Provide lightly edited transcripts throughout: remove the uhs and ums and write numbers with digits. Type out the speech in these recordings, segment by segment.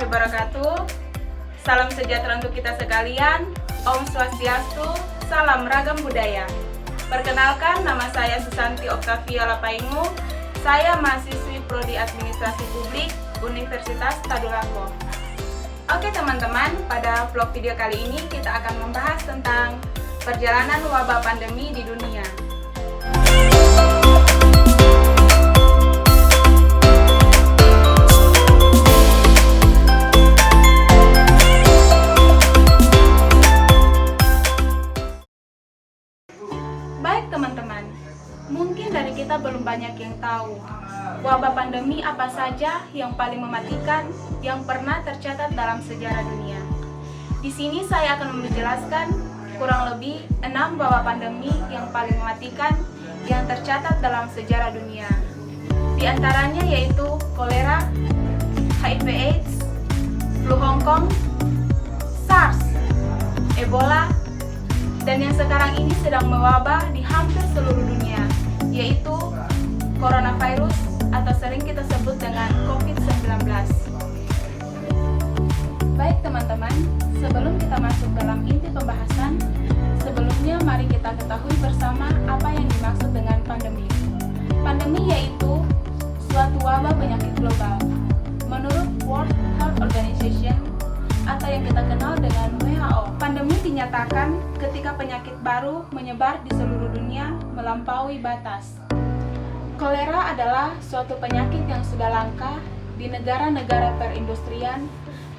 warahmatullahi wabarakatuh. Salam sejahtera untuk kita sekalian. Om Swastiastu, salam ragam budaya. Perkenalkan, nama saya Susanti Oktavia Lapaingu. Saya mahasiswi Prodi Administrasi Publik Universitas Tadulako. Oke teman-teman, pada vlog video kali ini kita akan membahas tentang perjalanan wabah pandemi di dunia. Baik teman-teman, mungkin dari kita belum banyak yang tahu wabah pandemi apa saja yang paling mematikan yang pernah tercatat dalam sejarah dunia. Di sini saya akan menjelaskan kurang lebih 6 wabah pandemi yang paling mematikan yang tercatat dalam sejarah dunia. Di antaranya yaitu kolera, HIV/AIDS, flu Hongkong, SARS, Ebola, dan yang sekarang ini sedang mewabah di hampir seluruh dunia, yaitu coronavirus atau sering kita sebut dengan COVID-19. Baik teman-teman, sebelum kita masuk dalam inti pembahasan, sebelumnya mari kita ketahui bersama apa yang dimaksud dengan pandemi. Pandemi yaitu suatu wabah penyakit global. Menurut World Health Organization atau yang kita kenal dengan WHO, pandemi dinyatakan ketika penyakit baru menyebar di seluruh dunia melampaui batas. Kolera adalah suatu penyakit yang sudah langka di negara-negara perindustrian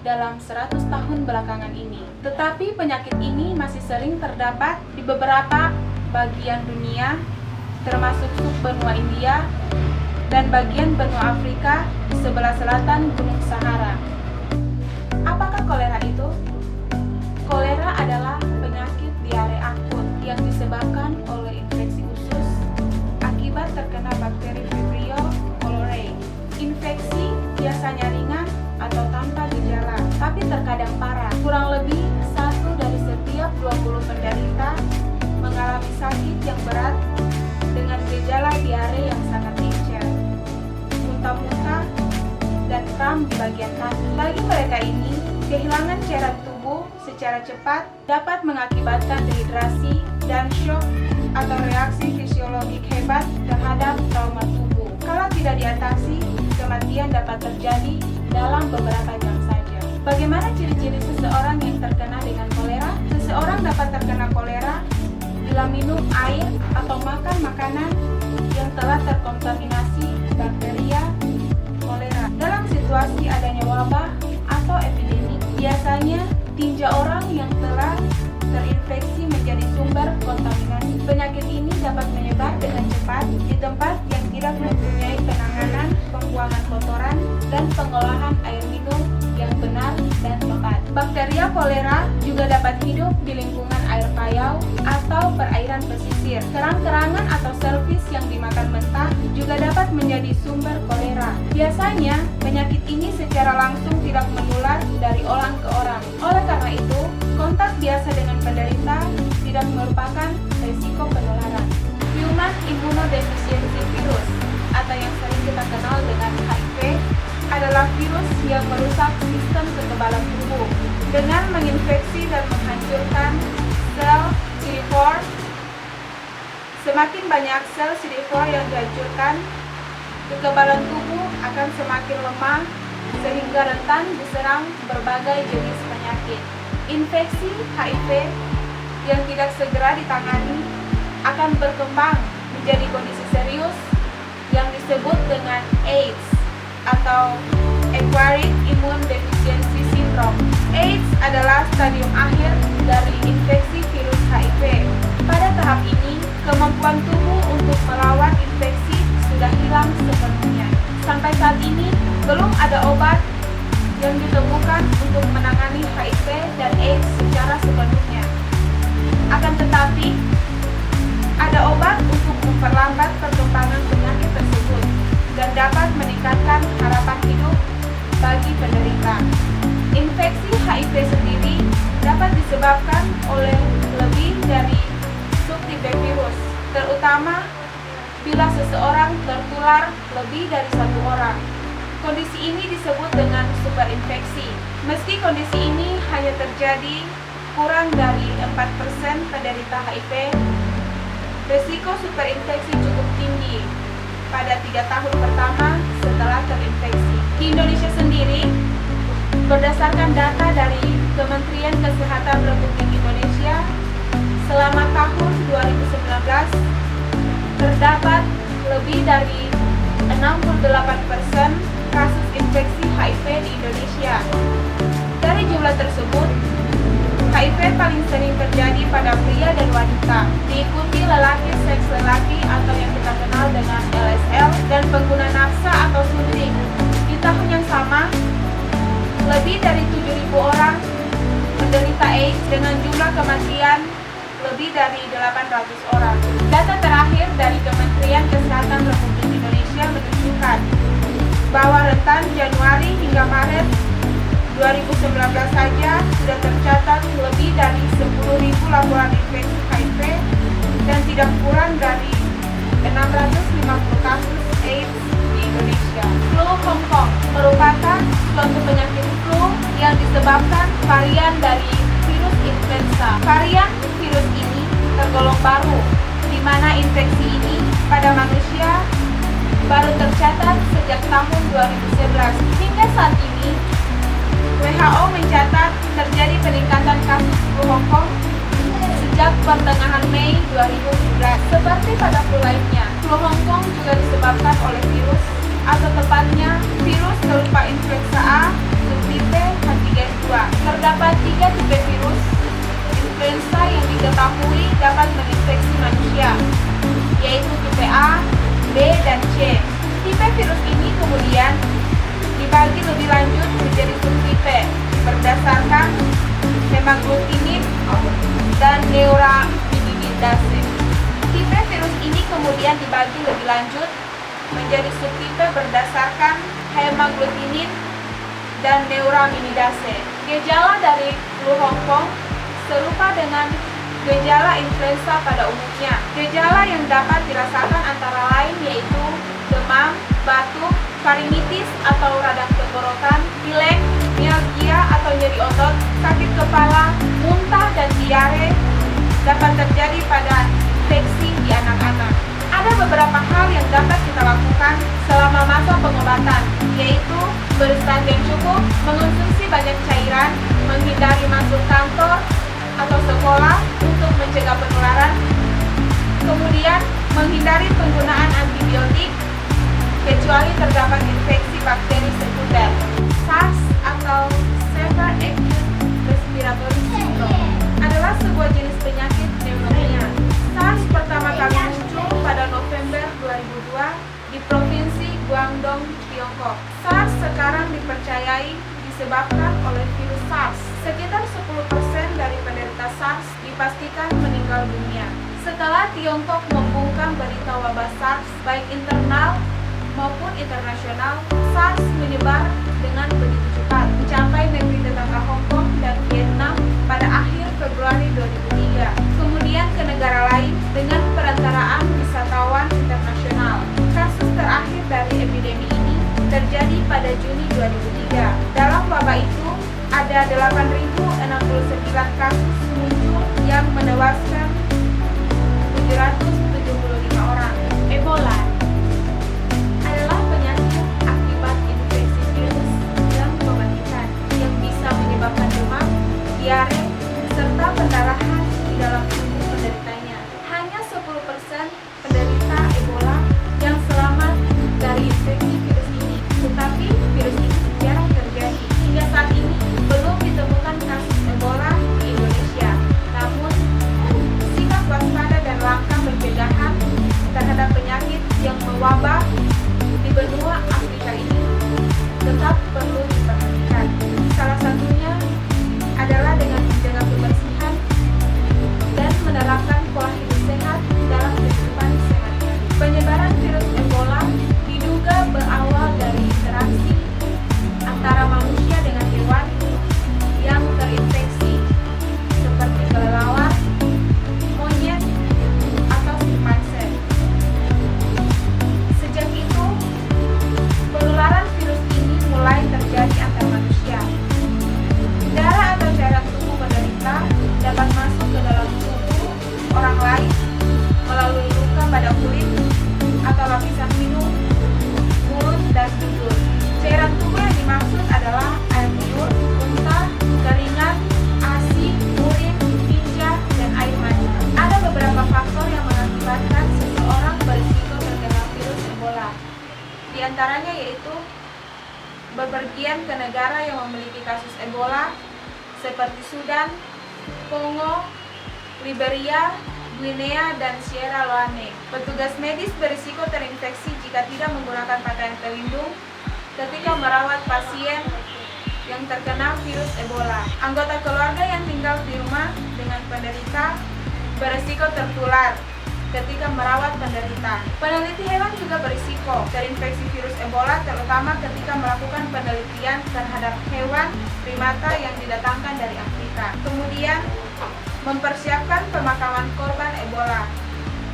dalam 100 tahun belakangan ini. Tetapi penyakit ini masih sering terdapat di beberapa bagian dunia, termasuk sub-benua India dan bagian benua Afrika di sebelah selatan Gunung Sahara. Apakah kolera itu? Kolera adalah penyakit diare akut yang disebabkan oleh infeksi usus akibat terkena bakteri Vibrio cholerae. Infeksi biasanya ringan atau tanpa gejala, tapi terkadang parah. Kurang lebih 1 dari setiap 20 penderita mengalami sakit yang berat dengan gejala diare yang sangat encer, muntah-muntah, dan kram di bagian kaki. Bagi mereka ini, kehilangan cairan tubuh secara cepat dapat mengakibatkan dehidrasi dan shock atau reaksi fisiologik hebat terhadap trauma tubuh. Kalau tidak diatasi, kematian dapat terjadi dalam beberapa jam saja. Bagaimana ciri-ciri seseorang yang terkena dengan kolera? Seseorang dapat terkena kolera bila minum air atau makan makanan yang telah terkontaminasi bakteria kolera. Dalam situasi adanya wabah atau epidemi, biasanya tinja orang yang telah terinfeksi menjadi sumber kontaminasi. Penyakit ini dapat menyebar dengan cepat di tempat yang tidak mempunyai penanganan pembuangan kotoran dan pengolahan air minum yang benar dan tepat. Bakteria kolera juga dapat hidup di lingkungan air payau atau perairan pesisir. Kerang-kerangan atau shellfish yang dimakan mentah juga dapat menjadi sumber kolera. Biasanya, penyakit ini secara langsung tidak menular dari orang ke orang. Oleh karena itu, kontak biasa dengan penderita tidak merupakan risiko penularan. Human Immunodeficiency Virus atau yang sering kita kenal dengan HIV adalah virus yang merusak sistem kekebalan tubuh dengan menginfeksi dan menghancurkan sel CD4. Semakin banyak sel CD4 yang dihancurkan, kekebalan tubuh akan semakin lemah sehingga rentan diserang berbagai jenis penyakit. Infeksi HIV yang tidak segera ditangani akan berkembang menjadi kondisi serius yang disebut dengan AIDS atau Acquired Immune Deficiency Syndrome. AIDS adalah stadium akhir dari infeksi virus HIV. Pada tahap ini, kemampuan tubuh untuk melawan infeksi sudah hilang sepenuhnya. Sampai saat ini, belum ada obat yang ditemukan untuk menangani HIV dan AIDS secara sepenuhnya. Akan tetapi, ada obat untuk memperlambat perkembangan penyakit tersebut dan dapat meningkatkan harapan hidup bagi penderita. Infeksi HIV sendiri dapat disebabkan oleh lebih dari subtipe virus, terutama bila seseorang tertular lebih dari satu orang. Kondisi ini disebut dengan superinfeksi. Meski kondisi ini hanya terjadi kurang dari 4% penderita HIV, risiko superinfeksi cukup tinggi pada 3 tahun pertama setelah terinfeksi. Di Indonesia sendiri, berdasarkan data dari Kementerian Kesehatan Republik Indonesia, selama tahun 2019 terdapat lebih dari 68% kasus infeksi HIV di Indonesia. Dari jumlah tersebut, HIV paling sering terjadi pada pria dan wanita, diikuti lelaki seks lelaki atau yang kita kenal dengan LSL dan pengguna nafsa atau suntik. Di tahun yang sama, lebih dari 7.000 orang menderita AIDS dengan jumlah kematian lebih dari 800 orang. Data terakhir dari Kementerian Kesehatan Republik Indonesia menunjukkan bahwa rentan Januari hingga Maret 2019 saja sudah tercatat lebih dari 10.000 laporan infeksi HIV dan tidak kurang dari 650 kasus AIDS di Indonesia. Flu Hong Kong merupakan suatu penyakit flu yang disebabkan varian dari virus influenza. Varian virus ini tergolong baru, di mana infeksi ini pada manusia baru tercatat sejak tahun 2011. Hingga saat ini, WHO mencatat terjadi peningkatan kasus flu Hong Kong sejak pertengahan Mei 2017. Seperti pada flu lainnya, flu Hong Kong juga disebabkan oleh virus, atau tepatnya virus berupa influenza A, subtipe H3N2. Terdapat 3 tipe virus influenza yang diketahui dapat menginfeksi manusia, yaitu tipe A, B, dan C. Tipe virus ini kemudian dibagi lebih lanjut menjadi subtipe berdasarkan hemagglutinin dan neuraminidase. Tipe virus ini kemudian dibagi lebih lanjut menjadi subtipe berdasarkan hemagglutinin dan neuraminidase. Gejala dari flu Hong Kong serupa dengan gejala influenza pada umumnya. Gejala yang dapat dirasakan antara lain yaitu demam, batuk, faringitis atau radang tenggorokan, pilek, mialgia atau nyeri otot, sakit kepala, muntah, dan diare dapat terjadi pada infeksi di anak-anak. Ada beberapa hal yang dapat kita lakukan selama masa pengobatan, yaitu beristirahat yang cukup, mengonsumsi banyak cairan, menghindari masuk kantor atau sekolah untuk mencegah penularan, kemudian menghindari penggunaan antibiotik kecuali terdapat infeksi bakteri sekunder. SARS atau Severe Acute Respiratory Syndrome adalah sebuah jenis penyakit pneumonia. SARS pertama kali muncul pada November 2002 di Provinsi Guangdong, Tiongkok. SARS sekarang dipercayai disebabkan oleh virus SARS. Sekitar 10% dari penderita SARS dipastikan meninggal dunia. Setelah Tiongkok membungkam berita wabah SARS, baik internal maupun internasional, SARS menyebar dengan begitu cepat, mencapai negeri tetangga Hong Kong dan Vietnam pada akhir Februari 2003. Kemudian ke negara lain dengan perantaraan wisatawan internasional. Kasus terakhir dari epidemi ini terjadi pada Juni 2003. Dalam wabah itu, ada 8.069 kasus muncul yang menewaskan 775 orang. Ebola adalah penyakit akibat infeksi virus yang mematikan yang bisa menyebabkan demam, diare, serta pendarahan di dalam tubuh penderitanya. Hanya 10% penderita Ebola yang selamat dari infeksi virus ini, tetapi virus ini jarang terjadi. Hingga saat ini belum ditemukan kasus Ebola di Indonesia. Namun, sikap waspada dan langkah pencegahan terhadap penyakit kemudian ke negara yang memiliki kasus Ebola seperti Sudan, Kongo, Liberia, Guinea, dan Sierra Leone. Petugas medis berisiko terinfeksi jika tidak menggunakan pakaian pelindung ketika merawat pasien yang terkena virus Ebola. Anggota keluarga yang tinggal di rumah dengan penderita berisiko tertular ketika merawat penderita. Peneliti hewan juga berisiko terinfeksi virus Ebola, terutama ketika melakukan penelitian terhadap hewan primata yang didatangkan dari Afrika. Kemudian, mempersiapkan pemakaman korban Ebola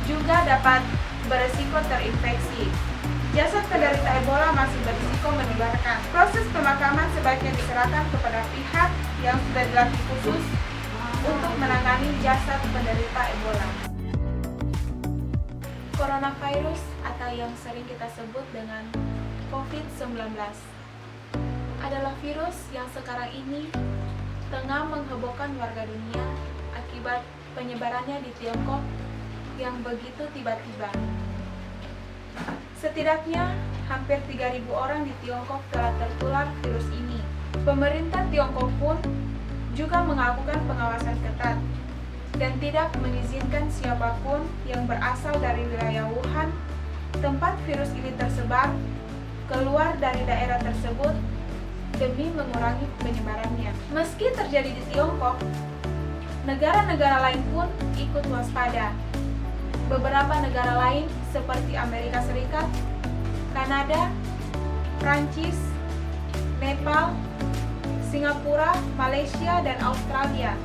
juga dapat berisiko terinfeksi. Jasad penderita Ebola masih berisiko menularkan. Proses pemakaman sebaiknya diserahkan kepada pihak yang sudah dilatih khusus untuk menangani jasad penderita Ebola. Coronavirus atau yang sering kita sebut dengan COVID-19 adalah virus yang sekarang ini tengah menghebohkan warga dunia akibat penyebarannya di Tiongkok yang begitu tiba-tiba. Setidaknya hampir 3.000 orang di Tiongkok telah tertular virus ini. Pemerintah Tiongkok pun juga melakukan pengawasan ketat dan tidak mengizinkan siapapun yang berasal dari wilayah Wuhan, tempat virus ini tersebar, keluar dari daerah tersebut demi mengurangi penyebarannya. Meski terjadi di Tiongkok, negara-negara lain pun ikut waspada. Beberapa negara lain seperti Amerika Serikat, Kanada, Prancis, Nepal, Singapura, Malaysia, dan Australia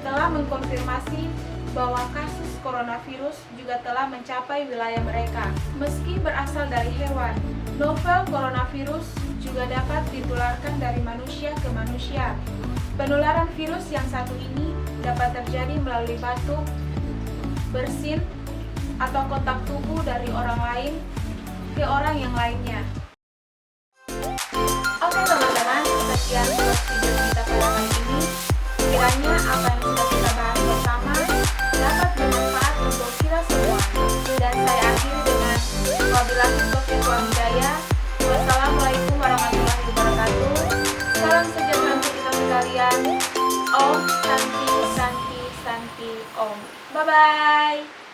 telah mengkonfirmasi bahwa kasus coronavirus juga telah mencapai wilayah mereka. Meski berasal dari hewan, novel coronavirus juga dapat ditularkan dari manusia ke manusia. Penularan virus yang satu ini dapat terjadi melalui batuk, bersin, atau kontak tubuh dari orang lain ke orang yang lainnya. Oke teman-teman, sekian video kita pada kali ini. Kiranya apa yang sudah kita bahas bersama dapat bermanfaat untuk kita semua. Dan saya akhiri dengan wabillahi taufiq wal hidayah. Wassalamualaikum warahmatullahi wabarakatuh. Salam sejahtera untuk kita sekalian. Om Santi Santi Santi Om. Bye bye.